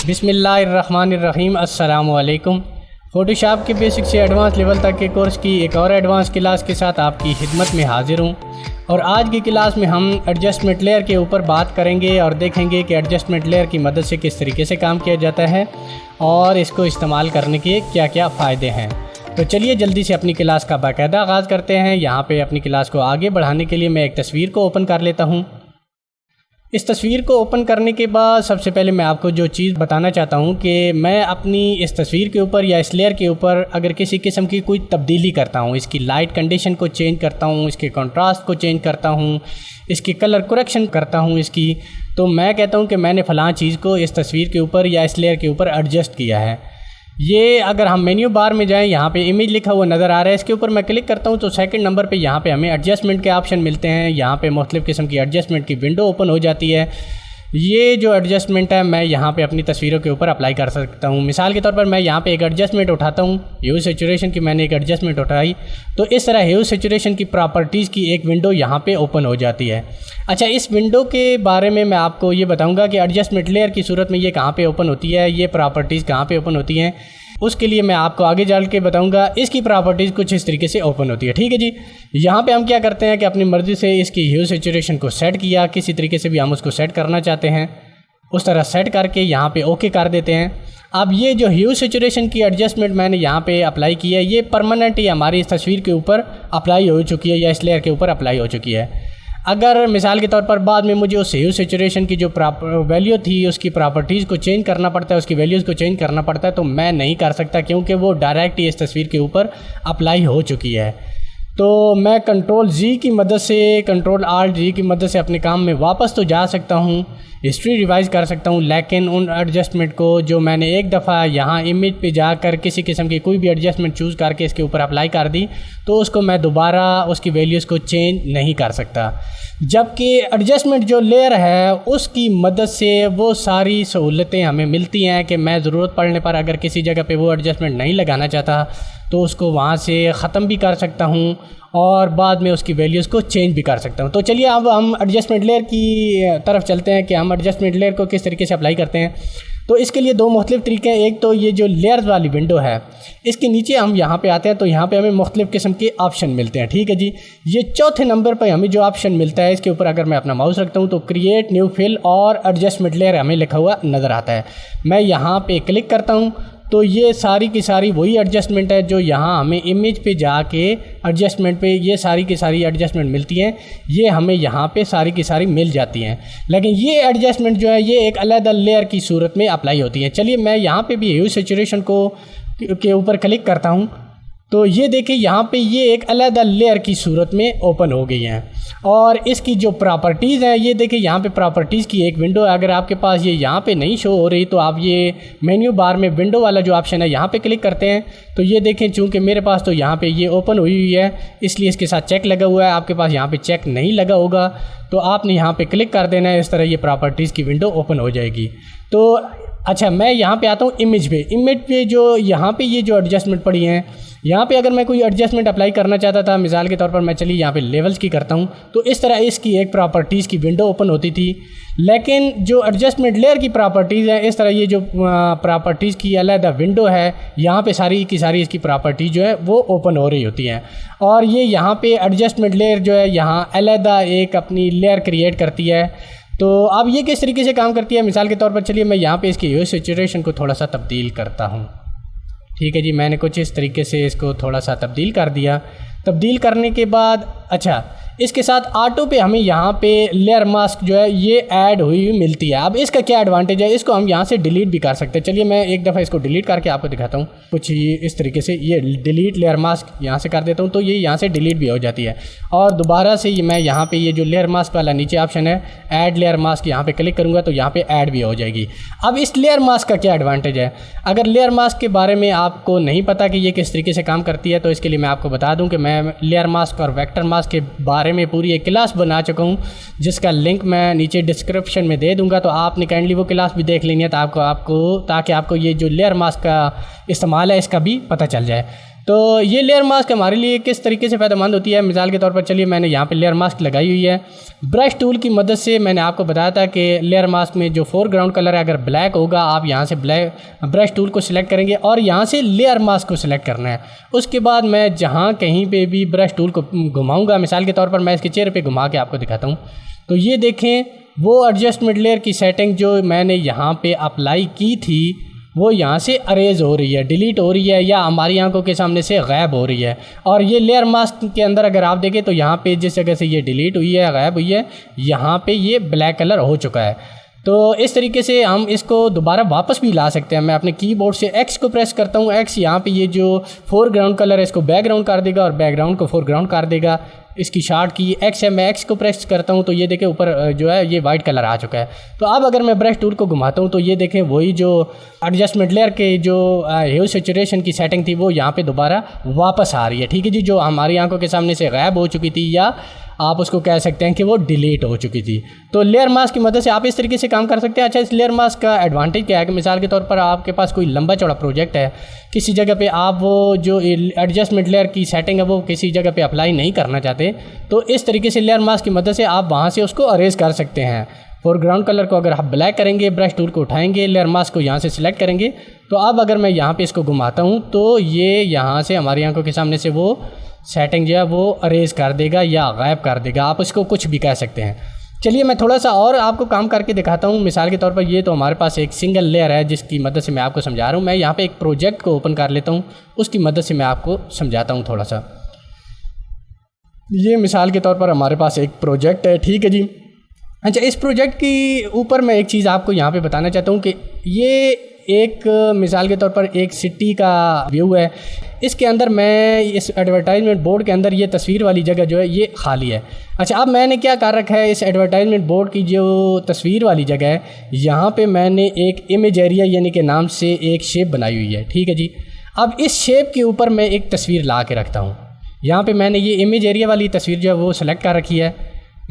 बिस्मिल्लाहिर्रहमानिर्रहीम। अस्सलामु अलैकुम। फ़ोटोशॉप के बेसिक से एडवांस लेवल तक के कोर्स की एक और एडवांस क्लास के साथ आपकी खिदमत में हाजिर हूँ। और आज की क्लास में हम एडजस्टमेंट लेयर के ऊपर बात करेंगे और देखेंगे कि एडजस्टमेंट लेयर की मदद से किस तरीके से काम किया जाता है और इसको इस्तेमाल करने के क्या क्या फ़ायदे हैं। तो चलिए जल्दी से अपनी क्लास का बाकायदा आगाज़ करते हैं। यहाँ पे अपनी क्लास को आगे बढ़ाने के लिए मैं एक तस्वीर को ओपन कर लेता हूँ। इस तस्वीर को ओपन करने के बाद सबसे पहले मैं आपको जो चीज़ बताना चाहता हूँ कि मैं अपनी इस तस्वीर के ऊपर या इस लेयर के ऊपर अगर किसी किस्म की कोई तब्दीली करता हूँ, इसकी लाइट कंडीशन को चेंज करता हूँ, इसके कंट्रास्ट को चेंज करता हूँ, इसकी कलर करेक्शन करता हूँ इसकी, तो मैं कहता हूँ कि मैंने फ़लाँ चीज़ को इस तस्वीर के ऊपर या इस लेयर के ऊपर एडजस्ट किया है। ये अगर हम मेन्यू बार में जाएं, यहाँ पे इमेज लिखा हुआ नज़र आ रहा है, इसके ऊपर मैं क्लिक करता हूँ तो सेकंड नंबर पे यहाँ पे हमें एडजस्टमेंट के ऑप्शन मिलते हैं। यहाँ पे मुख्तलिफ़ किस्म की एडजस्टमेंट की विंडो ओपन हो जाती है। ये जो एडजस्टमेंट है मैं यहाँ पे अपनी तस्वीरों के ऊपर अप्लाई कर सकता हूँ। मिसाल के तौर पर मैं यहाँ पे एक एडजस्टमेंट उठाता हूँ, ह्यू सैचुरेशन की मैंने एक एडजस्टमेंट उठाई, तो इस तरह ह्यू सैचुरेशन की प्रॉपर्टीज़ की एक विंडो यहाँ पे ओपन हो जाती है। अच्छा, इस विंडो के बारे में मैं आपको ये बताऊँगा कि एडजस्टमेंट लेयर की सूरत में ये कहाँ पर ओपन होती है, ये प्रॉपर्टीज़ कहाँ पर ओपन होती हैं, उसके लिए मैं आपको आगे चल के बताऊंगा। इसकी प्रॉपर्टीज़ कुछ इस तरीके से ओपन होती है। ठीक है जी, यहाँ पे हम क्या करते हैं कि अपनी मर्ज़ी से इसकी ह्यू सैचुरेशन को सेट किया, किसी तरीके से भी हम उसको सेट करना चाहते हैं, उस तरह सेट करके यहाँ पे ओके कर देते हैं। अब ये जो ह्यू सैचुरेशन की एडजस्टमेंट मैंने यहाँ पे अप्लाई की है, ये परमानेंट ही हमारी इस तस्वीर के ऊपर अप्लाई हो चुकी है या इस लेयर के ऊपर अप्लाई हो चुकी है। अगर मिसाल के तौर पर बाद में मुझे उस ह्यू सैचुरेशन की जो वैल्यू थी उसकी प्रॉपर्टीज़ को चेंज करना पड़ता है, उसकी वैल्यूज़ को चेंज करना पड़ता है, तो मैं नहीं कर सकता क्योंकि वो डायरेक्ट ही इस तस्वीर के ऊपर अप्लाई हो चुकी है। तो मैं कंट्रोल जी की मदद से, कंट्रोल आल्ट जी की मदद से अपने काम में वापस तो जा सकता हूँ, हिस्ट्री रिवाइज़ कर सकता हूँ, लेकिन उन एडजस्टमेंट को जो मैंने एक दफ़ा यहाँ इमेज पे जाकर किसी किस्म की कोई भी एडजस्टमेंट चूज़ करके इसके ऊपर अप्लाई कर दी तो उसको मैं दोबारा उसकी वैल्यूज़ को चेंज नहीं कर सकता। जबकि एडजस्टमेंट जो लेयर है उसकी मदद से वो सारी सहूलतें हमें मिलती हैं कि मैं ज़रूरत पड़ने पर अगर किसी जगह पे वो एडजस्टमेंट नहीं लगाना चाहता तो उसको वहाँ से ख़त्म भी कर सकता हूँ और बाद में उसकी वैल्यूज़ को चेंज भी कर सकता हूँ। तो चलिए अब हम एडजस्टमेंट लेयर की तरफ चलते हैं कि हम एडजस्टमेंट लेयर को किस तरीके से अप्लाई करते हैं। तो इसके लिए दो मुख्तलिफ़ तरीके हैं। एक तो ये जो लेयर्स वाली विंडो है, इसके नीचे हम यहाँ पे आते हैं तो यहाँ पे हमें मुख्तलिफ़ किस्म के ऑप्शन मिलते हैं। ठीक है जी, ये चौथे नंबर पर हमें जो ऑप्शन मिलता है इसके ऊपर अगर मैं अपना माउस रखता हूँ तो क्रिएट न्यू फिल और एडजस्टमेंट लेयर हमें लिखा हुआ नज़र आता है। मैं यहाँ पे क्लिक करता हूँ तो ये सारी की सारी वही एडजस्टमेंट है जो यहाँ हमें इमेज पे जाके एडजस्टमेंट पे ये सारी की सारी एडजस्टमेंट मिलती हैं, ये हमें यहाँ पे सारी की सारी मिल जाती हैं। लेकिन ये एडजस्टमेंट जो है ये एक अलग लेयर की सूरत में अप्लाई होती है। चलिए मैं यहाँ पे भी ह्यू सैचुरेशन को के ऊपर क्लिक करता हूँ तो ये देखिए यहाँ पे ये एक अलग लेयर की सूरत में ओपन हो गई हैं। और इसकी जो प्रॉपर्टीज़ हैं ये देखिए यहाँ पे प्रॉपर्टीज़ की एक विंडो है। अगर आपके पास ये यहाँ पे नहीं शो हो रही तो आप ये मेन्यू बार में विंडो वाला जो ऑप्शन है यहाँ पे क्लिक करते हैं तो ये देखें चूँकि मेरे पास तो यहाँ पे ये ओपन हुई है इसलिए इसके साथ चेक लगा हुआ है। आपके पास यहाँ पे चेक नहीं लगा होगा तो आपने यहाँ पे क्लिक कर देना है, इस तरह ये प्रॉपर्टीज़ की विंडो ओपन हो जाएगी। तो अच्छा, मैं यहाँ पे आता हूँ इमेज पे जो यहाँ पे ये जो एडजस्टमेंट पड़ी हैं, यहाँ पे अगर मैं कोई एडजस्टमेंट अप्लाई करना चाहता था, मिसाल के तौर पर मैं चलिए यहाँ पे लेवल्स की करता हूँ तो इस तरह इसकी एक प्रॉपर्टीज़ की विंडो ओपन होती थी। लेकिन जो एडजस्टमेंट लेयर की प्रॉपर्टीज़ हैं, इस तरह ये जो प्रॉपर्टीज़ की अलग विंडो है यहाँ पे सारी की सारी इसकी प्रॉपर्टीज़ जो है वो ओपन हो रही होती हैं। और ये यहाँ पे एडजस्टमेंट लेयर जो है यहाँ अलग एक अपनी लेयर क्रिएट करती है। तो अब ये किस तरीके से काम करती है, मिसाल के तौर पर चलिए मैं यहाँ पे इसकी ह्यू सैचुरेशन को थोड़ा सा तब्दील करता हूँ। ठीक है जी, मैंने कुछ इस तरीके से इसको थोड़ा सा तब्दील कर दिया। तब्दील करने के बाद अच्छा, इसके साथ ऑटो पे हमें यहाँ पे लेयर मास्क जो है ये ऐड हुई मिलती है। अब इसका क्या एडवांटेज है, इसको हम यहाँ से डिलीट भी कर सकते हैं। चलिए मैं एक दफ़ा इसको डिलीट करके आपको दिखाता हूँ। कुछ ये इस तरीके से ये डिलीट लेयर मास्क यहाँ से कर देता हूँ तो ये यहाँ से डिलीट भी हो जाती है। और दोबारा से मैं यहाँ पे ये जो लेयर मास्क वाला नीचे ऑप्शन है ऐड लेयर मास्क, यहाँ पे क्लिक करूँगा तो यहाँ पे ऐड भी हो जाएगी। अब इस लेयर मास्क का क्या एडवांटेज है, अगर लेयर मास्क के बारे में आपको नहीं पता कि ये किस तरीके से काम करती है तो इसके लिए मैं आपको बता दूँ कि मैं लेयर मास्क और वेक्टर मास्क के बारे में पूरी एक क्लास बना चुका हूँ जिसका लिंक मैं नीचे डिस्क्रिप्शन में दे दूँगा। तो आपने काइंडली वो क्लास भी देख लेनी है ताकि आपको ये जो लेयर मास्क का इस्तेमाल है इसका भी पता चल जाए। तो ये लेयर मास्क हमारे लिए किस तरीके से फ़ायदेमंद होती है, मिसाल के तौर पर चलिए मैंने यहाँ पे लेयर मास्क लगाई हुई है। ब्रश टूल की मदद से मैंने आपको बताया था कि लेयर मास्क में जो फोरग्राउंड कलर है अगर ब्लैक होगा, आप यहाँ से ब्लैक ब्रश टूल को सिलेक्ट करेंगे और यहाँ से लेयर मास्क को सिलेक्ट करना है। उसके बाद मैं जहाँ कहीं पे भी ब्रश टूल को घुमाऊँगा, मिसाल के तौर पर मैं इसके चेहरे पर घुमा के आपको दिखाता हूँ, तो ये देखें वो एडजस्टमेंट लेयर की सेटिंग जो मैंने यहाँ पे अप्लाई की थी वो यहाँ से अरेज हो रही है, डिलीट हो रही है, या हमारी आंखों के सामने से गायब हो रही है। और ये लेयर मास्क के अंदर अगर आप देखें तो यहाँ पे जिस जगह से ये डिलीट हुई है, गायब हुई है, यहाँ पे ये ब्लैक कलर हो चुका है। तो इस तरीके से हम इसको दोबारा वापस भी ला सकते हैं। मैं अपने कीबोर्ड से एक्स को प्रेस करता हूँ, एक्स यहाँ पे ये जो फोरग्राउंड कलर है इसको बैकग्राउंड कर देगा और बैकग्राउंड को फोरग्राउंड कर देगा। इसकी शार्ट की एक्स है, मैं एक्स को प्रेस करता हूँ तो ये देखें ऊपर जो है ये वाइट कलर आ चुका है। तो अब अगर मैं ब्रश टूल को घुमाता हूँ तो ये देखें वही जो एडजस्टमेंट लेयर के जो ह्यू सैचुरेशन की सेटिंग थी वो यहाँ पे दोबारा वापस आ रही है। ठीक है जी, जो हमारी आंखों के सामने से गायब हो चुकी थी या आप उसको कह सकते हैं कि वो डिलीट हो चुकी थी। तो लेयर मास्क की मदद से आप इस तरीके से काम कर सकते हैं। अच्छा, इस लेयर मास्क का एडवांटेज क्या है कि मिसाल के तौर पर आपके पास कोई लंबा चौड़ा प्रोजेक्ट है, किसी जगह पे आप वो जो एडजस्टमेंट लेयर की सेटिंग है वो किसी जगह पे अप्लाई नहीं करना चाहते, तो इस तरीके से लेयर मास्क की मदद से आप वहाँ से उसको अरेज कर सकते हैं। फोरग्राउंड कलर को अगर आप ब्लैक करेंगे, ब्रश टूल को उठाएंगे, लेयर मास्क को यहाँ से सिलेक्ट करेंगे, तो अब अगर मैं यहाँ पे इसको घुमाता हूँ तो ये यहाँ से हमारी आंखों के सामने से वो सेटिंग जो है वो अरेज कर देगा या गायब कर देगा, आप इसको कुछ भी कह सकते हैं। चलिए मैं थोड़ा सा और आपको काम करके दिखाता हूँ। मिसाल के तौर पर ये तो हमारे पास एक सिंगल लेयर है जिसकी मदद से मैं आपको समझा रहा हूँ। मैं यहाँ पे एक प्रोजेक्ट को ओपन कर लेता हूँ, उसकी मदद से मैं आपको समझाता हूँ थोड़ा सा। ये मिसाल के तौर पर हमारे पास एक प्रोजेक्ट है, ठीक है जी। अच्छा, इस प्रोजेक्ट की ऊपर मैं एक चीज़ आपको यहाँ पे बताना चाहता हूँ कि ये एक मिसाल के तौर पर एक सिटी का व्यू है। इसके अंदर मैं इस एडवर्टाइजमेंट बोर्ड के अंदर ये तस्वीर वाली जगह जो है ये खाली है। अच्छा, अब मैंने क्या कर रखा है, इस एडवर्टाइजमेंट बोर्ड की जो तस्वीर वाली जगह है यहाँ पे मैंने एक इमेज एरिया यानी कि नाम से एक शेप बनाई हुई है, ठीक है जी। अब इस शेप के ऊपर मैं एक तस्वीर ला के रखता हूँ। यहाँ पे मैंने ये इमेज एरिया वाली तस्वीर जो है वो सेलेक्ट कर रखी है।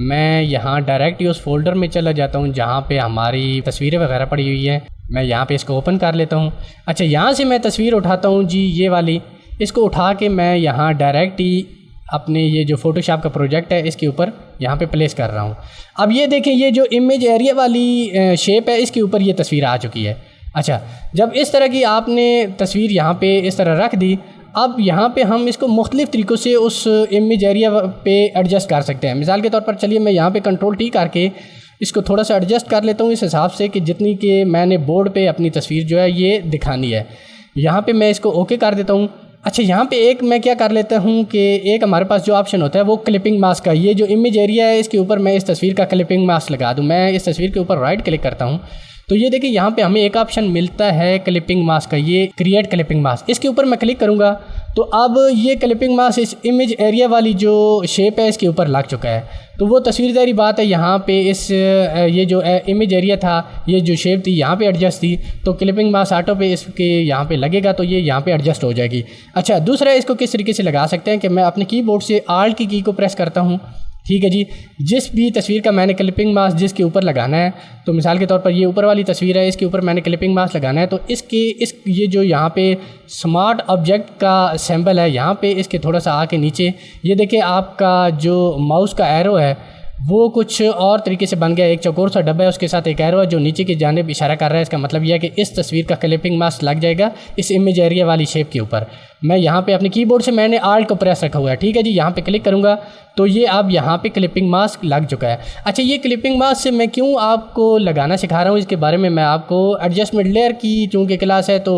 मैं यहाँ डायरेक्ट उस फोल्डर में चला जाता हूँ जहाँ पे हमारी तस्वीरें वगैरह पड़ी हुई हैं। मैं यहाँ पे इसको ओपन कर लेता हूँ। अच्छा, यहाँ से मैं तस्वीर उठाता हूँ जी, ये वाली। इसको उठा के मैं यहाँ डायरेक्ट ही अपने ये जो फ़ोटोशॉप का प्रोजेक्ट है इसके ऊपर यहाँ पे प्लेस कर रहा हूँ। अब ये देखें, ये जो इमेज एरिया वाली शेप है इसके ऊपर ये तस्वीर आ चुकी है। अच्छा, जब इस तरह की आपने तस्वीर यहाँ पे इस तरह रख दी, अब यहाँ पे हम इसको मुख्तलिफ़ तरीक़ों से उस इमेज एरिया पे एडजस्ट कर सकते हैं। मिसाल के तौर पर चलिए मैं यहाँ पे कंट्रोल टी करके इसको थोड़ा सा एडजस्ट कर लेता हूँ इस हिसाब से कि जितनी कि मैंने बोर्ड पे अपनी तस्वीर जो है ये दिखानी है। यहाँ पे मैं इसको ओके कर देता हूँ। अच्छा, यहाँ पे एक मैं क्या कर लेता हूँ कि एक हमारे पास जो ऑप्शन होता है वो क्लिपिंग मास्क का, ये जो इमेज एरिया है इसके ऊपर मैं इस तस्वीर का क्लिपिंग मास्क लगा दूँ। मैं इस तस्वीर के ऊपर राइट क्लिक करता हूँ तो ये देखिए यहाँ पे हमें एक ऑप्शन मिलता है क्लिपिंग मास्क का, ये क्रिएट क्लिपिंग मास्क। इसके ऊपर मैं क्लिक करूँगा तो अब ये क्लिपिंग मास्क इस इमेज एरिया वाली जो शेप है इसके ऊपर लग चुका है। तो वो तस्वीरदारी बात है, यहाँ पे इस ये जो इमेज एरिया था, ये जो शेप थी यहाँ पे एडजस्ट थी, तो क्लिपिंग मास्क ऑटो पे इसके यहाँ पे लगेगा तो ये यहाँ पे एडजस्ट हो जाएगी। अच्छा, दूसरा इसको किस तरीके से लगा सकते हैं कि मैं अपने कीबोर्ड से आल्ट की की को प्रेस करता हूँ, ठीक है जी। जिस भी तस्वीर का मैंने क्लिपिंग मास्क जिसके ऊपर लगाना है, तो मिसाल के तौर पर ये ऊपर वाली तस्वीर है, इसके ऊपर मैंने क्लिपिंग मास्क लगाना है, तो ये जो यहाँ पे स्मार्ट ऑब्जेक्ट का सिंबल है यहाँ पे इसके थोड़ा सा आके नीचे ये देखिए आपका जो माउस का एरो है वो कुछ और तरीके से बन गया। एक चौकोर सा डब्बा है, उसके साथ एक एरो है जो नीचे की जानिब इशारा कर रहा है। इसका मतलब यह है कि इस तस्वीर का क्लिपिंग मास्क लग जाएगा इस इमेज एरिया वाली शेप के ऊपर। मैं यहाँ पे अपने कीबोर्ड से मैंने आल्ट को प्रेस रखा हुआ है, ठीक है जी। यहाँ पे क्लिक करूँगा तो ये अब यहाँ पे क्लिपिंग मास्क लग चुका है। अच्छा, ये क्लिपिंग मास्क से मैं क्यों आपको लगाना सिखा रहा हूँ इसके बारे में मैं आपको एडजस्टमेंट लेयर की चूँकि क्लास है तो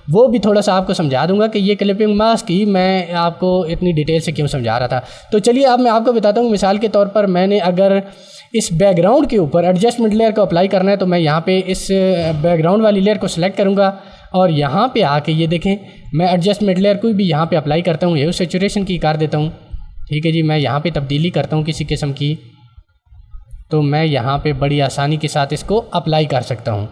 वो भी थोड़ा सा आपको समझा दूँगा कि ये क्लिपिंग मास्क ही मैं आपको इतनी डिटेल से क्यों समझा रहा था। तो चलिए अब मैं आपको बताता हूँ। मिसाल के तौर पर मैंने अगर इस बैकग्राउंड के ऊपर एडजस्टमेंट लेयर को अप्लाई करना है तो मैं यहाँ पे इस बैकग्राउंड वाली लेयर को सिलेक्ट करूँगा और यहाँ पे आके ये देखें मैं एडजस्टमेंट लेयर कोई भी यहाँ पे अप्लाई करता हूँ, ह्यू सैचुरेशन की कर देता हूँ, ठीक है जी। मैं यहाँ पे तब्दीली करता हूँ किसी किस्म की, तो मैं यहाँ पे बड़ी आसानी के साथ इसको अप्लाई कर सकता हूँ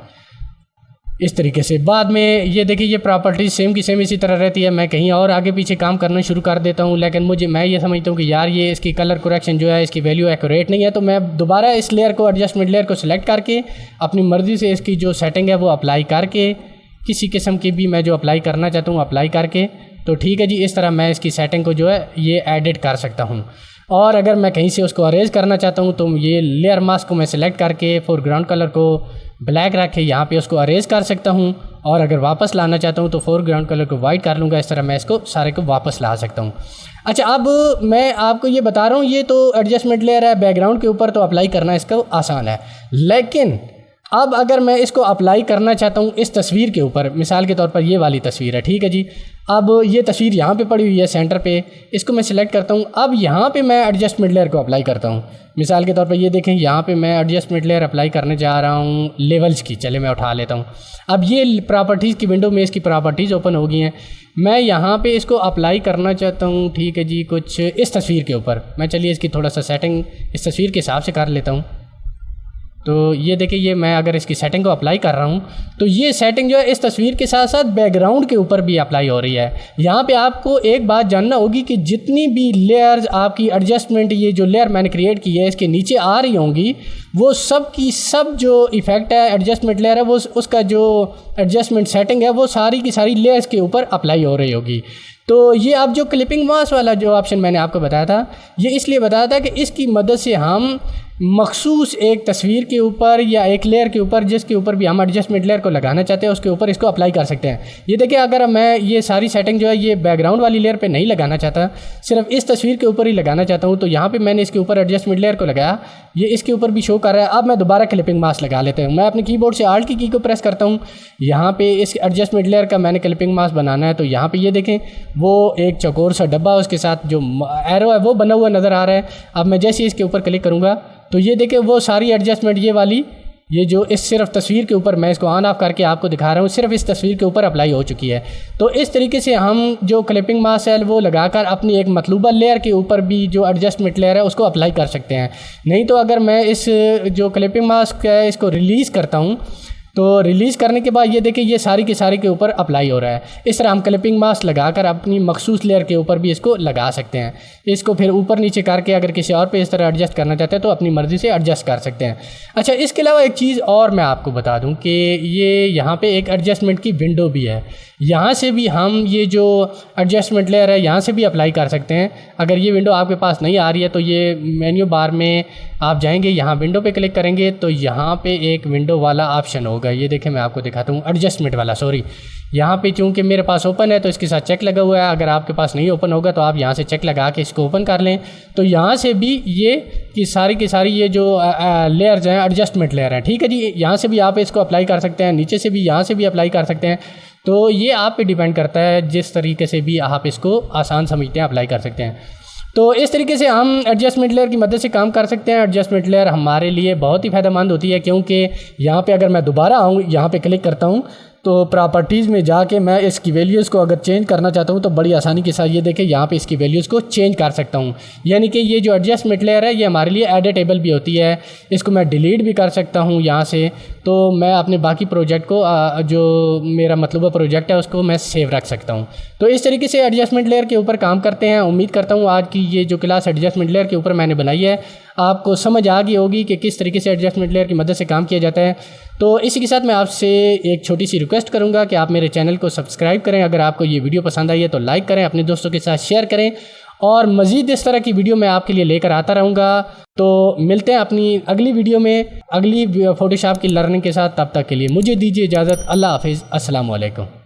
इस तरीके से। बाद में ये देखिए ये प्रॉपर्टीज सेम की सेम इसी तरह रहती है। मैं कहीं और आगे पीछे काम करना शुरू कर देता हूँ, लेकिन मैं ये समझता हूँ कि यार ये इसकी कलर करेक्शन जो है इसकी वैल्यू एक्यूरेट नहीं है, तो मैं दोबारा इस लेयर को एडजस्टमेंट लेयर को सिलेक्ट करके अपनी मर्ज़ी से इसकी जो सेटिंग है वो अप्लाई करके किसी किस्म की भी मैं जो अप्लाई करना चाहता हूँ अप्लाई करके, तो ठीक है जी, इस तरह मैं इसकी सेटिंग को जो है ये एडिट कर सकता हूँ। और अगर मैं कहीं से उसको अरेंज करना चाहता हूँ तो ये लेयर मास्क को मैं सिलेक्ट करके फोरग्राउंड कलर को ब्लैक रख के यहाँ पे उसको अरेंज कर सकता हूँ। और अगर वापस लाना चाहता हूँ तो फोरग्राउंड कलर को वाइट कर लूँगा। इस तरह मैं इसको सारे को वापस ला सकता हूँ। अच्छा, अब मैं आपको ये बता रहा हूँ, ये तो एडजस्टमेंट लेयर है बैकग्राउंड के ऊपर, तो अप्लाई करना इसका आसान है। लेकिन अब अगर मैं इसको अप्लाई करना चाहता हूँ इस तस्वीर के ऊपर, मिसाल के तौर पर ये वाली तस्वीर है, ठीक है जी। अब ये तस्वीर यहाँ पे पड़ी हुई है सेंटर पे, इसको मैं सिलेक्ट करता हूँ। अब यहाँ पे मैं एडजस्टमेंट लेयर को अप्लाई करता हूँ। मिसाल के तौर पर ये देखें, यहाँ पे मैं एडजस्टमेंट लेयर अप्लाई करने जा रहा हूँ लेवल्स की। चले मैं उठा लेता हूँ। अब ये प्रॉपर्टीज़ की विंडो में इसकी प्रॉपर्टीज़ ओपन हो गई हैं। मैं यहाँ पे इसको अप्लाई करना चाहता हूँ, ठीक है जी, कुछ इस तस्वीर के ऊपर। मैं चलिए इसकी थोड़ा सा सेटिंग इस तस्वीर के हिसाब से कर लेता हूँ। तो ये देखिए, ये मैं अगर इसकी सेटिंग को अप्लाई कर रहा हूँ तो ये सेटिंग जो है इस तस्वीर के साथ साथ बैकग्राउंड के ऊपर भी अप्लाई हो रही है। यहाँ पे आपको एक बात जानना होगी कि जितनी भी लेयर्स आपकी एडजस्टमेंट, ये जो लेयर मैंने क्रिएट की है इसके नीचे आ रही होंगी, वो सब की सब जो इफ़ेक्ट है एडजस्टमेंट लेयर है, वो उसका जो एडजस्टमेंट सेटिंग है वो सारी की सारी लेयर्स के ऊपर अप्लाई हो रही होगी। तो ये आप जो क्लिपिंग मास्क वाला जो ऑप्शन मैंने आपको बताया था, ये इसलिए बताया था कि इसकी मदद से हम मखसूस एक तस्वीर के ऊपर या एक लेयर के ऊपर, जिसके ऊपर भी हम एडजस्टमेंट लेयर को लगाना चाहते हैं, उसके ऊपर इसको अप्लाई कर सकते हैं। ये देखिए, अगर मैं ये सारी सेटिंग जो है ये बैकग्राउंड वाली लेयर पे नहीं लगाना चाहता, सिर्फ इस तस्वीर के ऊपर ही लगाना चाहता हूँ, तो यहाँ पे मैंने इसके ऊपर एडजस्टमेंट लेयर को लगाया, ये इसके ऊपर भी शो कर रहा है। अब मैं दोबारा क्लिपिंग मास्क लगा लेते हैं। मैं अपने कीबोर्ड से आल्ट की को प्रेस करता हूँ। यहाँ पे इस एडजस्टमेंट लेयर का मैंने क्लिपिंग मास्क बनाना है, तो यहाँ पे ये देखें, वो एक चौकोर सा डब्बा, उसके साथ जो एरो है वो बना हुआ नज़र आ रहा है। अब मैं जैसे इसके ऊपर क्लिक करूँगा तो ये देखें, वो सारी एडजस्टमेंट ये वाली, ये जो इस सिर्फ तस्वीर के ऊपर मैं इसको ऑन ऑफ करके आपको दिखा रहा हूँ, सिर्फ इस तस्वीर के ऊपर अप्लाई हो चुकी है। तो इस तरीके से हम जो क्लिपिंग मास्क है वो लगाकर अपनी एक मतलूबा लेयर के ऊपर भी जो एडजस्टमेंट लेयर है उसको अप्लाई कर सकते हैं। नहीं तो अगर मैं इस जो क्लिपिंग मास्क है इसको रिलीज़ करता हूँ तो रिलीज़ करने के बाद ये देखिए, ये सारी के सारी के ऊपर अप्लाई हो रहा है। इस तरह हम क्लिपिंग मास्क लगाकर अपनी मखसूस लेयर के ऊपर भी इसको लगा सकते हैं। इसको फिर ऊपर नीचे करके अगर किसी और पे इस तरह एडजस्ट करना चाहते हैं तो अपनी मर्ज़ी से एडजस्ट कर सकते हैं। अच्छा, इसके अलावा एक चीज़ और मैं आपको बता दूं कि ये यहाँ पे एक एडजस्टमेंट की विंडो भी है। यहाँ से भी हम ये जो एडजस्टमेंट लेयर है यहाँ से भी अप्लाई कर सकते हैं। अगर ये विंडो आपके पास नहीं आ रही है तो ये मेन्यू बार में आप जाएंगे, यहाँ विंडो पे क्लिक करेंगे तो यहाँ पे एक विंडो वाला ऑप्शन होगा। ये देखें, मैं आपको दिखाता हूँ, एडजस्टमेंट वाला, सॉरी। यहाँ पे चूँकि मेरे पास ओपन है तो इसके साथ चेक लगा हुआ है। अगर आपके पास नहीं ओपन होगा तो आप यहाँ से चेक लगा के इसको ओपन कर लें। तो यहाँ से भी ये कि सारी की सारी ये जो लेयर्स हैं एडजस्टमेंट लेयर हैं, ठीक है जी, यहाँ से भी आप इसको अप्लाई कर सकते हैं। नीचे से भी यहाँ से भी अप्लाई कर सकते हैं। तो ये आप पे डिपेंड करता है, जिस तरीके से भी आप इसको आसान समझते हैं अप्लाई कर सकते हैं। तो इस तरीके से हम एडजस्टमेंट लेयर की मदद से काम कर सकते हैं। एडजस्टमेंट लेयर हमारे लिए बहुत ही फ़ायदेमंद होती है, क्योंकि यहाँ पे अगर मैं दोबारा आऊँ, यहाँ पे क्लिक करता हूँ तो प्रॉपर्टीज़ में जाके मैं इसकी वैल्यूज़ को अगर चेंज करना चाहता हूँ तो बड़ी आसानी के साथ ये देखें, यहाँ पे इसकी वैल्यूज़ को चेंज कर सकता हूँ। यानी कि ये जो एडजस्टमेंट लेयर है ये हमारे लिए एडिटेबल भी होती है। इसको मैं डिलीट भी कर सकता हूँ यहाँ से। तो मैं अपने बाकी प्रोजेक्ट को जो मेरा मतलब प्रोजेक्ट है उसको मैं सेव रख सकता हूँ। तो इस तरीके से एडजस्टमेंट लेयर के ऊपर काम करते हैं। उम्मीद करता हूँ आज की ये जो क्लास एडजस्टमेंट लेयर के ऊपर मैंने बनाई है आपको समझ आ गई होगी कि किस तरीके से एडजस्टमेंट लेयर की मदद से काम किया जाता है। तो इसी के साथ मैं आपसे एक छोटी सी रिक्वेस्ट करूंगा कि आप मेरे चैनल को सब्सक्राइब करें। अगर आपको ये वीडियो पसंद आई है तो लाइक करें, अपने दोस्तों के साथ शेयर करें, और मज़ीद इस तरह की वीडियो मैं आपके लिए लेकर आता रहूँगा। तो मिलते हैं अपनी अगली वीडियो में अगली फोटोशॉप की लर्निंग के साथ। तब तक के लिए मुझे दीजिए इजाज़त। अल्लाह हाफिज़। अस्सलाम वालेकुम।